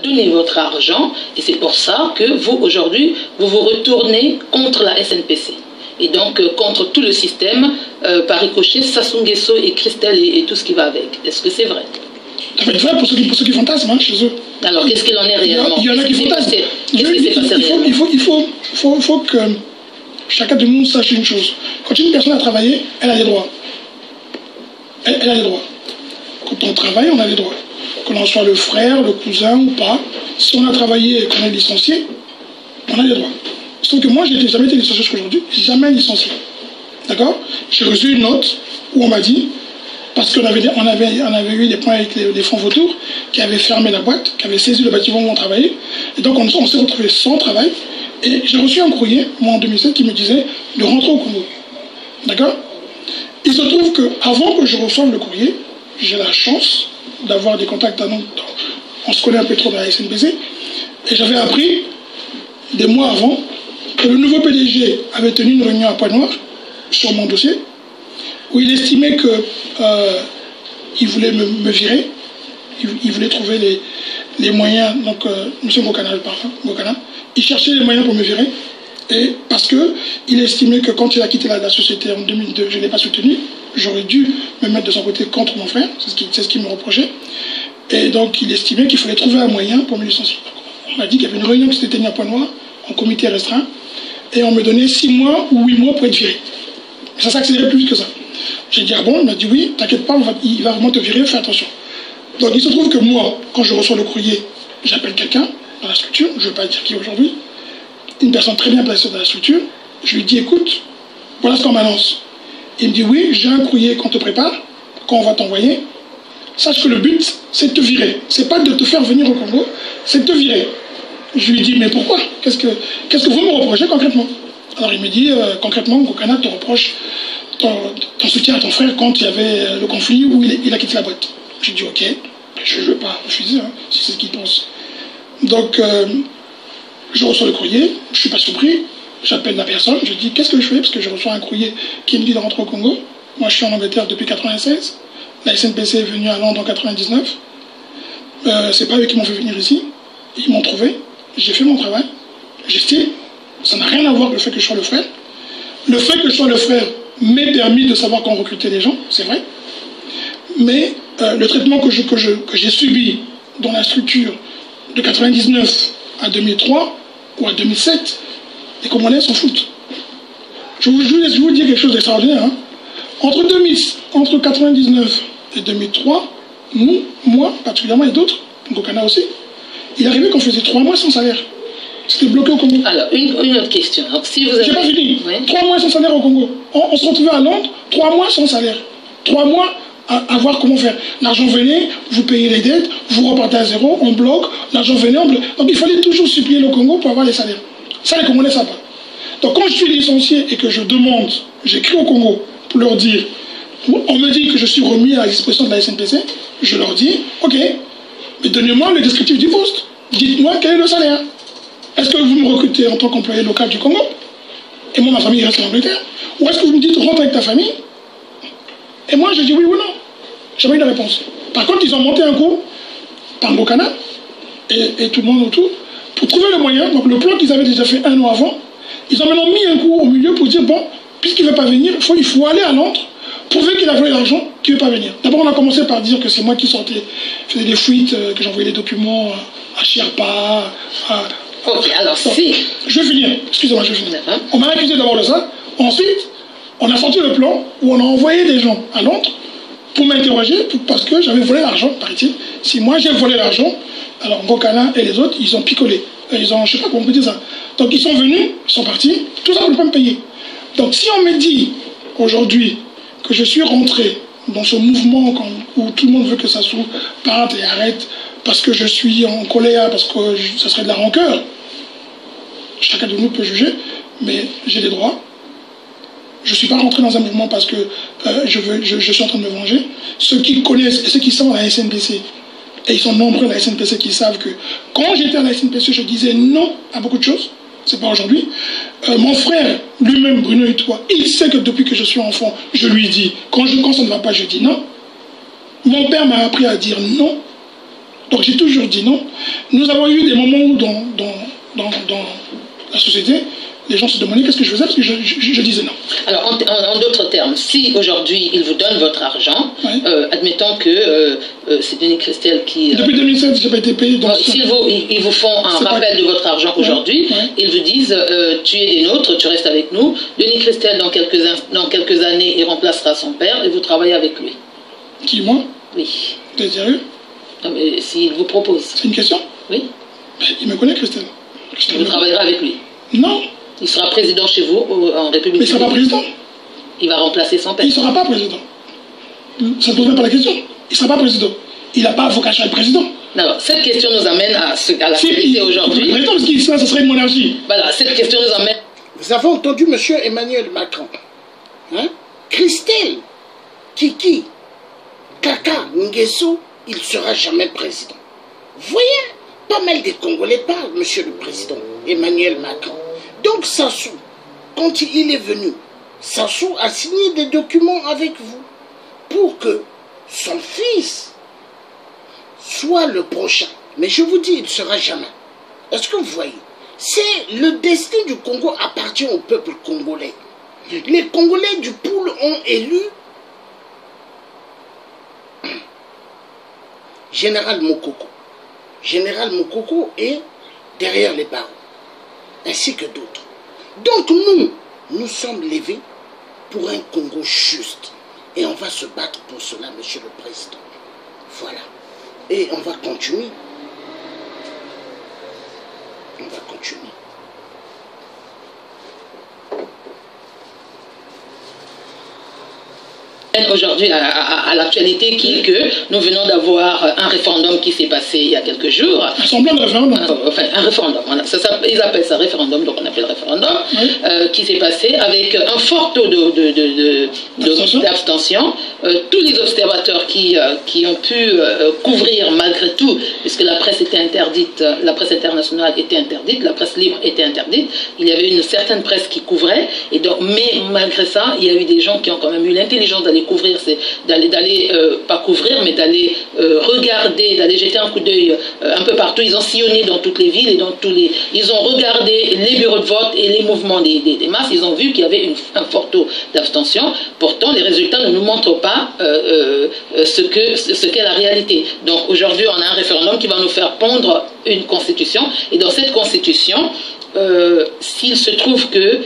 Donnez votre argent et c'est pour ça que vous, aujourd'hui, vous vous retournez contre la SNPC. Et donc, contre tout le système, par ricochet, Sassou Nguesso et Christelle et tout ce qui va avec. Est-ce que c'est vrai? Ça peut être vrai pour ceux qui fantasment hein, chez eux. Alors, qu'est-ce qu'il en est réellement? Il y en a qui fantasment. Qu'est-ce qui s'est passé réellement? Il faut que chacun de nous sache une chose. Quand une personne a travaillé, elle a des droits. Elle a des droits. Quand on travaille, on a des droits. Que l'on soit le frère, le cousin ou pas, si on a travaillé et qu'on est licencié, on a des droits. Sauf que moi, je n'ai jamais été licencié jusqu'à aujourd'hui, jamais licencié. D'accord? J'ai reçu une note où on m'a dit, parce qu'on avait eu des points avec les fonds vautours, qui avaient fermé la boîte, qui avaient saisi le bâtiment où on travaillait, et donc on s'est retrouvé sans travail, et j'ai reçu un courrier, moi en 2007, qui me disait de rentrer au Congo. D'accord? Il se trouve qu'avant que je reçoive le courrier, j'ai la chance d'avoir des contacts à nous. On se connaît un peu trop dans la SNPC. Et j'avais appris, des mois avant, que le nouveau PDG avait tenu une réunion à Pointe-Noire sur mon dossier, où il estimait qu'il voulait me virer. Il voulait trouver les moyens. Donc, M. Ngokana, il cherchait les moyens pour me virer. Et parce qu'il estimait que quand il a quitté la société en 2002, je ne l'ai pas soutenu. J'aurais dû me mettre de son côté contre mon frère, c'est ce qu'il me reprochait. Et donc il estimait qu'il fallait trouver un moyen pour me licencier. On m'a dit qu'il y avait une réunion qui s'était tenue à Pointe-Noire, en comité restreint, et on me donnait 6 mois ou 8 mois pour être viré. Et ça s'accélérait plus que ça. J'ai dit, ah bon? Il m'a dit, oui, t'inquiète pas, il va vraiment te virer, fais attention. Donc il se trouve que moi, quand je reçois le courrier, j'appelle quelqu'un dans la structure, je ne vais pas dire qui aujourd'hui, une personne très bien placée dans la structure, je lui dis, écoute, voilà ce qu'on m'annonce. Il me dit, oui, j'ai un courrier qu'on te prépare, qu'on va t'envoyer. Sache que le but, c'est de te virer. C'est pas de te faire venir au Congo, c'est de te virer. Je lui dis, mais pourquoi? Qu'est-ce que vous me reprochez concrètement? Alors il me dit, concrètement, Ngokana te reproche ton soutien à ton frère quand il y avait le conflit où il a quitté la boîte. Je dis, ok, je ne veux pas refuser, hein, si c'est ce qu'il pense. Donc, je reçois le courrier, je ne suis pas surpris. J'appelle la personne, je dis qu'est-ce que je fais parce que je reçois un courrier qui me dit de rentrer au Congo. Moi je suis en Angleterre depuis 96. La SNPC est venue à Londres en 99. C'est pas eux qui m'ont fait venir ici. Ils m'ont trouvé. J'ai fait mon travail. J'estime. Ça n'a rien à voir avec le fait que je sois le frère. Le fait que je sois le frère m'est permis de savoir qu'on recrutait des gens, c'est vrai. Mais le traitement que j'ai subi dans la structure de 99 à 2003 ou à 2007, les Congolais s'en foutent. Je vous dis quelque chose d'extraordinaire. Hein. Entre 99 et 2003, moi particulièrement et d'autres, Ngokana aussi, il arrivait qu'on faisait 3 mois sans salaire. C'était bloqué au Congo. Alors, une autre question. Si vous avez... J'ai pas fini. Oui. 3 mois sans salaire au Congo. On se retrouvait à Londres, 3 mois sans salaire. 3 mois à voir comment faire. L'argent venait, vous payez les dettes, vous repartez à zéro, on bloque, l'argent venait, on bloque. Donc il fallait toujours supplier le Congo pour avoir les salaires. Ça, les Congolais ne savent pas. Donc quand je suis licencié et que je demande, j'écris au Congo pour leur dire, on me dit que je suis remis à la disposition de la SNPC, je leur dis, ok, mais donnez-moi le descriptif du poste. Dites-moi quel est le salaire. Est-ce que vous me recrutez en tant qu'employé local du Congo? Et moi, ma famille reste en Angleterre. Ou est-ce que vous me dites, rentre avec ta famille? Et moi, je dis oui ou non. J'ai pas eu de réponse. Par contre, ils ont monté un coup par Ngokana et tout le monde autour pour trouver le moyen. Donc, le plan qu'ils avaient déjà fait 1 an avant, ils ont maintenant mis un coup au milieu pour dire, bon, puisqu'il ne veut pas venir, il faut aller à Londres, prouver qu'il a volé l'argent, qu'il ne veut pas venir. D'abord, on a commencé par dire que c'est moi qui sortais, faisais des fuites, que j'envoyais les documents à Sherpa, Ok, alors si... Je vais finir, excusez-moi, je vais finir. On m'a accusé d'abord de ça. Ensuite, on a sorti le plan où on a envoyé des gens à Londres pour m'interroger parce que j'avais volé l'argent, paraît-il. Si moi j'ai volé l'argent, alors Ngokana et les autres, ils ont picolé. Ils ont, je sais pas comment on peut dire ça. Donc ils sont venus, ils sont partis, tout ça pour ne pas me payer. Donc si on me dit aujourd'hui que je suis rentré dans ce mouvement où tout le monde veut que ça soit parte et arrête parce que je suis en colère, parce que ça serait de la rancœur, chacun de nous peut juger, mais j'ai des droits. Je ne suis pas rentré dans un mouvement parce que je suis en train de me venger. Ceux qui connaissent et ceux qui sont à la SNPC, et ils sont nombreux à la SNPC qui savent que quand j'étais à la SNPC, je disais non à beaucoup de choses. C'est pas aujourd'hui. Mon frère, lui-même, Bruno Itoua, il sait que depuis que je suis enfant, je lui dis, quand ça ne va pas, je dis non. Mon père m'a appris à dire non. Donc j'ai toujours dit non. Nous avons eu des moments où dans la société, les gens se demandaient qu'est-ce que je faisais, parce que je disais non. Alors, en d'autres termes, si aujourd'hui ils vous donnent votre argent, oui. Admettons que c'est Denis Christel qui... Depuis 2007, je n'ai pas été payé. S'ils vous font un rappel de votre argent aujourd'hui, ils vous disent tu es des nôtres, tu restes avec nous. Denis Christel, dans quelques années, il remplacera son père et vous travaillez avec lui. Qui, moi? Oui. Tu es sérieux? Non, mais s'il vous propose. C'est une question? Oui. Il me connaît, Christel. Vous travaillerez avec lui? Non. Il sera président chez vous en République. Mais il ne sera pas président. Il va remplacer son père. Il ne sera pas président. Ça ne pose même pas la question. Il ne sera pas président. Il n'a pas vocation à être président. Non, cette question nous amène à l'actualité aujourd'hui. Président, parce qu'il ce serait une monarchie. Voilà, cette question nous amène. Nous avons entendu M. Emmanuel Macron. Hein? Christel, Kiki, Kaka, Nguesso, il ne sera jamais président. Vous voyez, pas mal des Congolais parlent, M. le Président Emmanuel Macron. Donc Sassou, quand il est venu, Sassou a signé des documents avec vous pour que son fils soit le prochain. Mais je vous dis, il ne sera jamais. Est-ce que vous voyez? C'est le destin du Congo appartient au peuple congolais. Les Congolais du pool ont élu Général Mokoko. Général Mokoko est derrière les barreaux, ainsi que d'autres. Donc nous sommes levés pour un Congo juste. Et on va se battre pour cela, Monsieur le Président. Voilà. Et on va continuer. On va continuer. Aujourd'hui à l'actualité qui est que nous venons d'avoir un référendum qui s'est passé il y a quelques jours. Un semblant de référendum. Enfin, un référendum, voilà. Ils appellent ça référendum, donc on appelle référendum, oui. Qui s'est passé avec un fort taux d'abstention. Tous les observateurs qui ont pu couvrir malgré tout, puisque la presse était interdite, la presse internationale était interdite, la presse libre était interdite, il y avait une certaine presse qui couvrait, et donc, mais malgré ça, il y a eu des gens qui ont quand même eu l'intelligence d'aller couvrir, pas couvrir, mais d'aller regarder, d'aller jeter un coup d'œil un peu partout. Ils ont sillonné dans toutes les villes et dans ils ont regardé les bureaux de vote et les mouvements des masses. Ils ont vu qu'il y avait un fort taux d'abstention. Pourtant, les résultats ne nous montrent pas ce qu'est la réalité. Donc aujourd'hui, on a un référendum qui va nous faire pondre une constitution. Et dans cette constitution, s'il se trouve que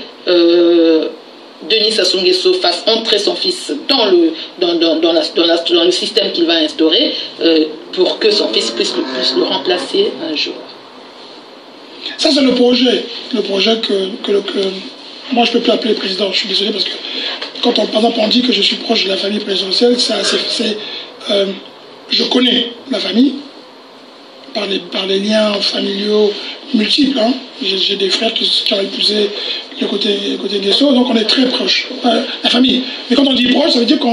Denis Sassou Nguesso fasse entrer son fils dans le système qu'il va instaurer pour que son fils puisse le remplacer un jour. Ça, c'est le projet que moi, je ne peux plus appeler président. Je suis désolé parce que quand, par exemple, on dit que je suis proche de la famille présidentielle, je connais la famille par les liens familiaux multiples. Hein. J'ai des frères qui ont épousé le côté Nguesso, donc on est très proches, la famille. Mais quand on dit proche, ça veut dire que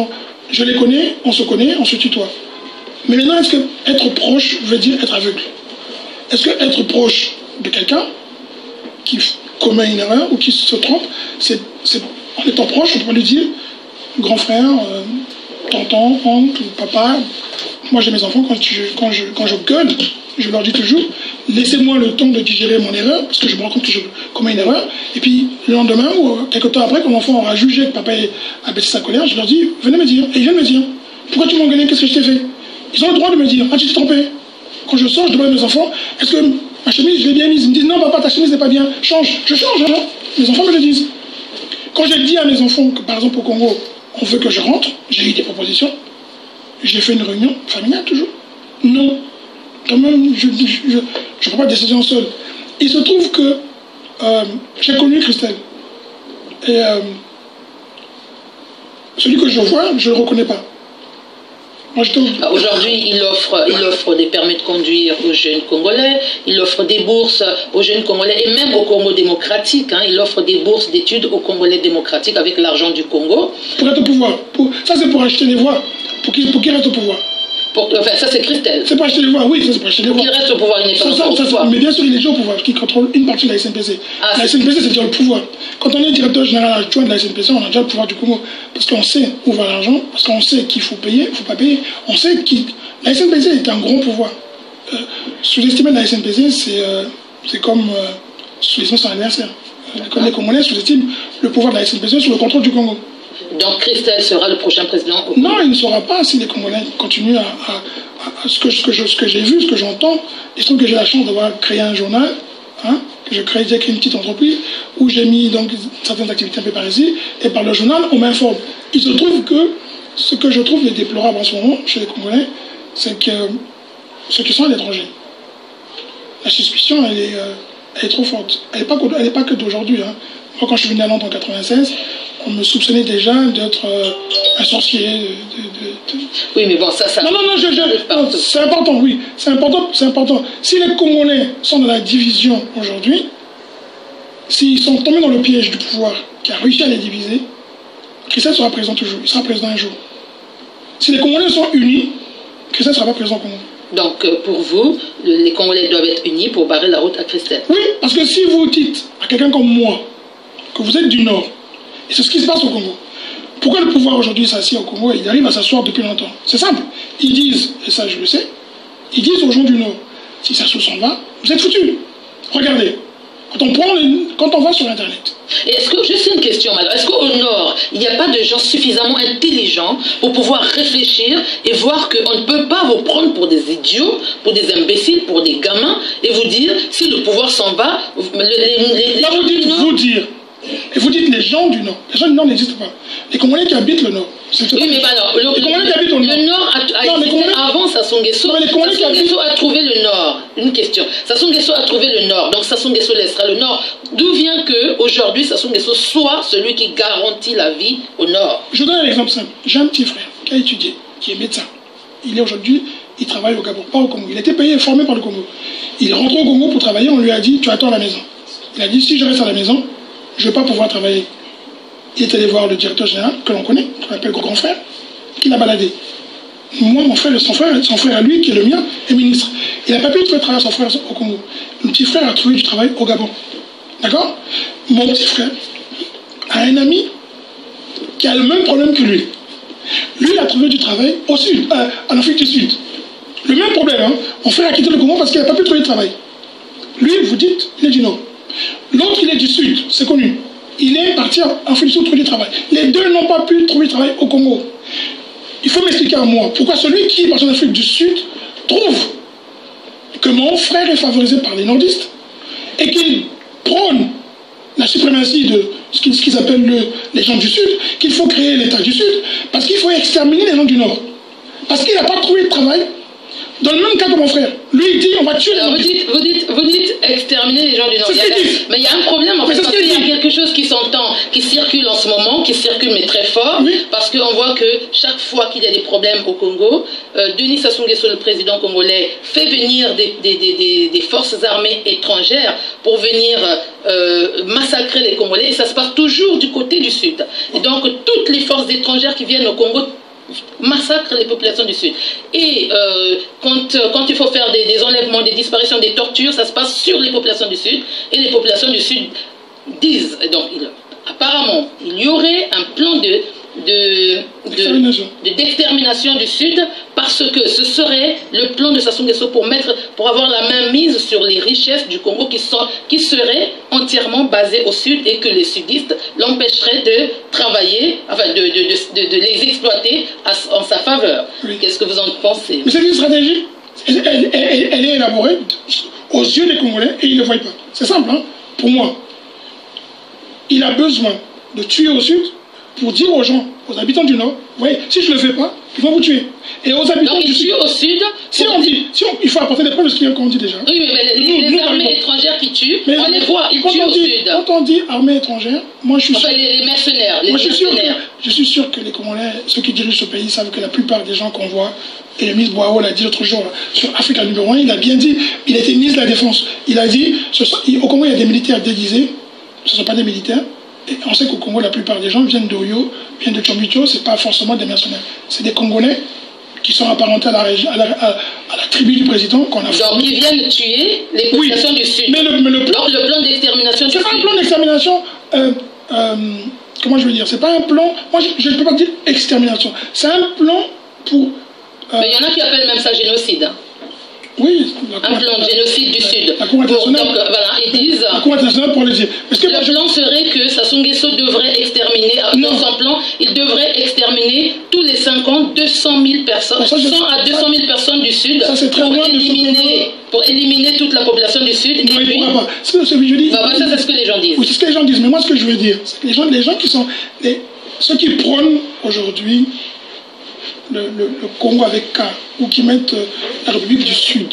je les connais, on se tutoie. Mais maintenant, est-ce que être proche veut dire être aveugle? Est-ce que être proche de quelqu'un qui commet une erreur ou qui se trompe, en étant proche, on peut lui dire grand frère, tonton, oncle, papa. Moi, j'ai mes enfants, quand je gueule, je leur dis toujours, laissez-moi le temps de digérer mon erreur, parce que je me rends compte que je commets une erreur. Et puis, le lendemain, ou quelques temps après, quand l'enfant aura jugé que papa a baissé sa colère, je leur dis, venez me dire. Et ils viennent me dire, pourquoi tu m'as engueulé, qu'est-ce que je t'ai fait? Ils ont le droit de me dire, ah, tu t'es trompé. Quand je sors, je demande à mes enfants, est-ce que ma chemise, je l'ai bien mise? Ils me disent, non, papa, ta chemise n'est pas bien, change. Je change, alors. Mes enfants me le disent. Quand j'ai dit à mes enfants que, par exemple, au Congo, on veut que je rentre, j'ai eu des propositions. J'ai fait une réunion familiale, toujours. Non. Quand même, je ne prends pas de décision seule. Il se trouve que j'ai connu Christel. Et celui que je vois, je ne le reconnais pas. Aujourd'hui, il offre des permis de conduire aux jeunes Congolais, il offre des bourses aux jeunes Congolais et même au Congo démocratique. Hein, il offre des bourses d'études aux Congolais démocratiques avec l'argent du Congo. Pour être au pouvoir. Ça, c'est pour acheter les voix. Pour qu'il reste au pouvoir. Enfin, ça, c'est Christel. C'est pour acheter les voix, oui, ça, c'est pour acheter les voix. Pour qu'il reste au pouvoir, il n'est pas au pouvoir. Mais bien sûr, il est déjà au pouvoir, qui contrôle une partie de la SNPC. La SNPC, c'est déjà le pouvoir. Quand on est directeur général adjoint de la SNPC, on a déjà le pouvoir du Congo. Parce qu'on sait où va l'argent, parce qu'on sait qu'il faut payer, il ne faut pas payer. On sait la SNPC est un grand pouvoir. Sous-estimer la SNPC, c'est comme sous-estimer son adversaire. Comme les Congolais sous-estiment le pouvoir de la SNPC sur le contrôle du Congo. Donc Christelle sera le prochain président au Congo? Non, il ne sera pas si les Congolais continuent à ce que j'ai vu, ce que j'entends. Il se trouve que j'ai la chance d'avoir créé un journal, hein, que j'ai créé une petite entreprise où j'ai mis donc certaines activités un peu par ici, et par le journal, on m'informe. Il se trouve que ce que je trouve déplorable en ce moment chez les Congolais, c'est que ceux qui sont à l'étranger, la suspicion, elle est trop forte. Elle n'est pas que d'aujourd'hui. Hein. Moi, quand je suis venu à Londres en 1996, on me soupçonnait déjà d'être un sorcier. Oui, mais bon, ça... Non, c'est important, oui. C'est important. Si les Congolais sont dans la division aujourd'hui, s'ils sont tombés dans le piège du pouvoir qui a réussi à les diviser, Christelle sera présent toujours. Il sera président un jour. Si les Congolais sont unis, Christelle ne sera pas présent au Congo. Donc, pour vous, les Congolais doivent être unis pour barrer la route à Christelle? Oui, parce que si vous dites à quelqu'un comme moi que vous êtes du Nord, et c'est ce qui se passe au Congo, pourquoi le pouvoir aujourd'hui s'assied au Congo et il arrive à s'asseoir depuis longtemps? C'est simple. Ils disent, et ça je le sais, ils disent aux gens du Nord, si ça s'en va, vous êtes foutus. Regardez, quand on va sur Internet. Et est-ce que, juste une question, madame, est-ce qu'au Nord, il n'y a pas de gens suffisamment intelligents pour pouvoir réfléchir et voir qu'on ne peut pas vous prendre pour des idiots, pour des imbéciles, pour des gamins, et vous dire, si le pouvoir s'en va, Là, vous dites vous dire. Et vous dites les gens du Nord. Les gens du Nord n'existent pas. Les Congolais qui habitent le Nord. Oui, mais alors, les Congolais qui habitent au Nord. Le Nord a existé avant Sassou Nguesso. Sassou Nguesso a trouvé le Nord. Une question. Sassou Nguesso a trouvé le Nord. Donc Sassou Nguesso laissera le Nord. D'où vient que aujourd'hui Sassou Nguesso soit celui qui garantit la vie au Nord? Je donne un exemple simple. J'ai un petit frère qui a étudié, qui est médecin. Il est aujourd'hui, il travaille au Gabon, pas au Congo. Il a été payé et formé par le Congo. Il est rentré au Congo pour travailler. On lui a dit, tu attends à la maison. Il a dit, si je reste à la maison, je ne vais pas pouvoir travailler. Il est allé voir le directeur général, que l'on connaît, qu'on appelle grand frère, qui l'a baladé. Moi, mon frère, son frère à lui, qui est le mien, est ministre. Il n'a pas pu trouver travail à son frère au Congo. Le petit frère a trouvé du travail au Gabon. D'accord? Mon petit frère a un ami qui a le même problème que lui. Lui, il a trouvé du travail au sud, en Afrique du Sud. Le même problème, hein? Mon frère a quitté le Congo parce qu'il n'a pas pu trouver de travail. Lui, vous dites, il est du Nord. L'autre, il est du Sud, c'est connu. Il est parti en Afrique du Sud trouver du travail. Les deux n'ont pas pu trouver du travail au Congo. Il faut m'expliquer à moi pourquoi celui qui est parti en Afrique du Sud trouve que mon frère est favorisé par les nordistes et qu'il prône la suprématie de ce qu'ils appellent les gens du Sud, qu'il faut créer l'État du Sud, parce qu'il faut exterminer les gens du Nord. Parce qu'il n'a pas trouvé de travail. Dans le même cas que mon frère. Lui, il dit on va tuer les gens. Vous dites exterminer les gens du Nord. Mais il y a un problème en fait, parce qu'il y a quelque chose qui s'entend, qui circule en ce moment, qui circule mais très fort, oui. Parce qu'on voit que chaque fois qu'il y a des problèmes au Congo, Denis Sassou Nguesso, le président congolais, fait venir des forces armées étrangères pour venir massacrer les Congolais, et ça se passe toujours du côté du Sud. Et donc toutes les forces étrangères qui viennent au Congo massacre les populations du Sud. Et quand il faut faire des enlèvements, des disparitions, des tortures, ça se passe sur les populations du Sud. Et les populations du Sud disent, donc apparemment, il y aurait un plan d'extermination du Sud, parce que ce serait le plan de Sassou Nguesso pour avoir la main mise sur les richesses du Congo qui seraient entièrement basées au Sud, et que les sudistes l'empêcheraient de travailler, enfin de les exploiter en sa faveur. Oui. Qu'est-ce que vous en pensez? Mais c'est une stratégie, elle est élaborée aux yeux des Congolais et ils ne le voient pas. C'est simple, hein? Pour moi. Il a besoin de tuer au Sud pour dire aux gens, aux habitants du Nord, vous voyez, si je ne le fais pas, ils vont vous tuer. Et aux habitants du Sud, il faut apporter des preuves de ce qu'on dit déjà. Oui, mais les armées étrangères qui tuent, on les voit, ils tuent au Sud. Quand on dit armée étrangère, moi je suis sûr... les mercenaires, je suis sûr que les Congolais, ceux qui dirigent ce pays, savent que la plupart des gens qu'on voit, et le ministre Boao l'a dit l'autre jour, sur Africa numéro 1, il a bien dit, il était ministre de la Défense, il a dit, au Congo il y a des militaires déguisés, ce ne sont pas des militaires. Et on sait qu'au Congo, la plupart des gens viennent d'Oyo, viennent de Tchombicho, ce n'est pas forcément des mercenaires. C'est des Congolais qui sont apparentés à la tribu du président qu'on a formé. Donc ils viennent tuer les populations du Sud. Mais le plan d'extermination du Sud. C'est pas un plan d'extermination, comment je veux dire, c'est pas un plan, moi je ne peux pas dire extermination, c'est un plan pour... mais il y en a qui appellent même ça génocide. Hein. Oui, un plan de génocide du Sud. La Cour internationale. Donc, voilà, ils disent... La Cour internationale pour le dire. Le plan serait que Sassou Nguesso devrait exterminer, dans son plan, il devrait exterminer tous les 5 ans 200 000 personnes, 100 à 200 000 personnes du Sud pour éliminer toute la population du Sud. Non, et puis, pas. Ce que je dis, ça, c'est ce que les gens disent. Oui, c'est ce que les gens disent. Mais moi, ce que je veux dire, c'est que les gens qui sont... ceux qui prônent aujourd'hui le Congo avec K, ou qui mettent la République du Sud,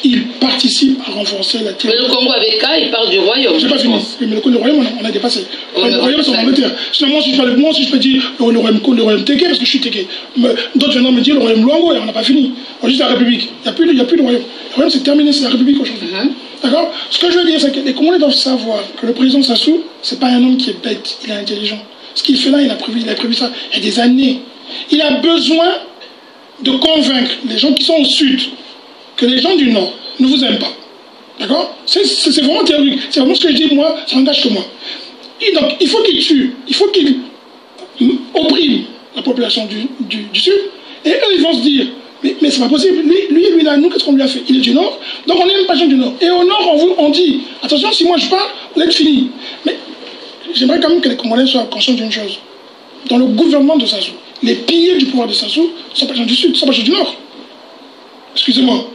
ils participent à renforcer la terre. Mais le Congo avec K, il parle du royaume. J'ai pas fini. Mais le royaume, on a dépassé. Le royaume, c'est en Angleterre. Sinon, moi, si je peux dire le royaume Téké, parce que je suis Téké. D'autres viennent me dire le royaume Luango, et on n'a pas fini. On dit la République. Il n'y a plus de royaume. Le royaume, c'est terminé, c'est la République aujourd'hui. D'accord? Ce que je veux dire, c'est que les Congolais doivent savoir que le président Sassou, c'est pas un homme qui est bête, il est intelligent. Ce qu'il fait là, il a prévu ça il y a des années. Il a besoin de convaincre les gens qui sont au Sud que les gens du Nord ne vous aiment pas. D'accord? C'est vraiment théorique. C'est vraiment ce que je dis, moi, ça n'engage que moi. Et donc, il faut qu'il tue, il faut qu'il opprime la population du Sud. Et eux, ils vont se dire, mais c'est pas possible. Lui là, nous, qu'est-ce qu'on lui a fait? Il est du Nord, donc on n'est même pas gens du Nord. Et au Nord, on dit, attention, si moi je parle, vous êtes fini. Mais j'aimerais quand même que les Congolais soient conscients d'une chose. Dans le gouvernement de Sassou, les piliers du pouvoir de Sassou ne sont pas gens du Sud, ne sont pas gens du Nord. Excusez-moi.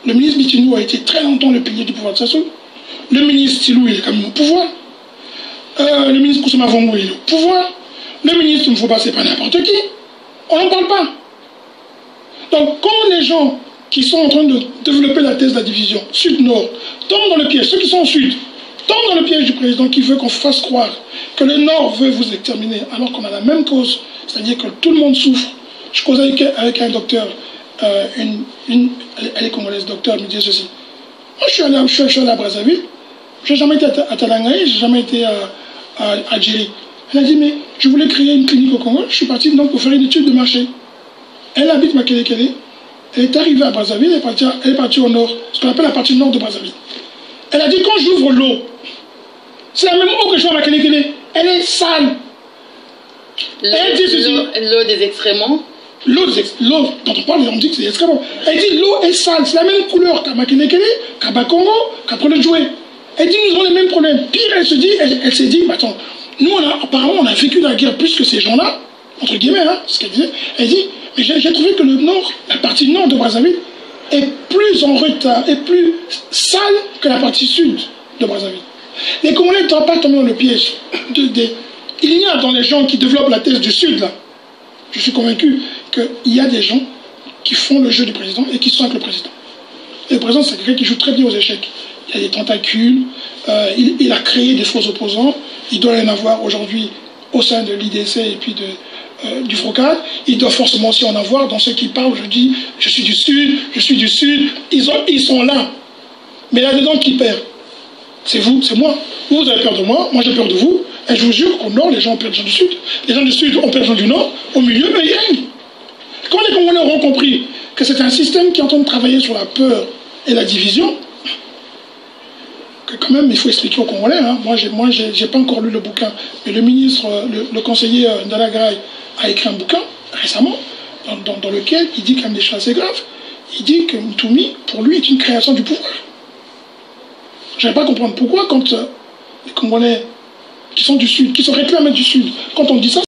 Le ministre Bitinou a été très longtemps le pilier du pouvoir de Sassou. Le ministre Silou, il est quand même au pouvoir. Le ministre Koussama Vongo, il est au pouvoir. Le ministre Mfouba, c'est pas n'importe qui. On n'en parle pas. Donc, quand les gens qui sont en train de développer la thèse de la division Sud-Nord tombent dans le piège, ceux qui sont au Sud, tombent dans le piège du président qui veut qu'on fasse croire que le Nord veut vous exterminer alors qu'on a la même cause, c'est-à-dire que tout le monde souffre. Je causais avec un docteur, elle est congolaise, docteur, elle me disait ceci. Moi, je suis allé à Brazzaville, je n'ai jamais été à Talangaï, je n'ai jamais été à Djeri. Elle a dit, mais je voulais créer une clinique au Congo, je suis parti donc pour faire une étude de marché. Elle habite Makelekele, elle est arrivée à Brazzaville, elle est partie au nord, ce qu'on appelle la partie nord de Brazzaville. Elle a dit, quand j'ouvre l'eau, c'est la même eau que je vois à Makelekele, elle est sale. L'eau des excréments. L'eau dont on parle, on dit que c'est excrément. Elle dit l'eau est sale, c'est la même couleur qu'à Makelekele, qu'à Bakongo, qu'à Prolejoué. Elle dit nous avons les mêmes problèmes. Pire, elle s'est dit, bah, attends, nous apparemment on a vécu la guerre plus que ces gens-là, entre guillemets, hein, c'est ce qu'elle disait. Elle dit, mais j'ai trouvé que le nord, la partie nord de Brazzaville, est plus en retard, est plus sale que la partie sud de Brazzaville. Les Congolais ne doivent pas tomber dans le piège. Il y a dans les gens qui développent la thèse du sud, là, je suis convaincu qu'il y a des gens qui font le jeu du président et qui sont avec le président. Et le président, c'est quelqu'un qui joue très bien aux échecs. Il y a des tentacules, il a créé des faux opposants, il doit y en avoir aujourd'hui au sein de l'IDC et puis du FROCAD, il doit forcément aussi en avoir dans ceux qui parlent, je dis, je suis du Sud, ils sont là. Mais là-dedans, qui perd? C'est vous, c'est moi. Vous avez peur de moi j'ai peur de vous. Et je vous jure qu'au Nord, les gens ont peur des gens du Sud. Les gens du Sud ont peur des gens du Nord. Au milieu, eux, ils règnent. Quand les Congolais auront compris que c'est un système qui est en train de travailler sur la peur et la division, que quand même, il faut expliquer aux Congolais. Hein. Moi, j'ai pas encore lu le bouquin, mais le ministre, le conseiller Ndalagaï a écrit un bouquin récemment dans lequel il dit quand même des choses assez graves. Il dit que Mtoumi, pour lui, est une création du pouvoir. Je n'arrive pas à comprendre pourquoi, quand les Congolais qui sont du Sud, qui se réclament du Sud, quand on dit ça,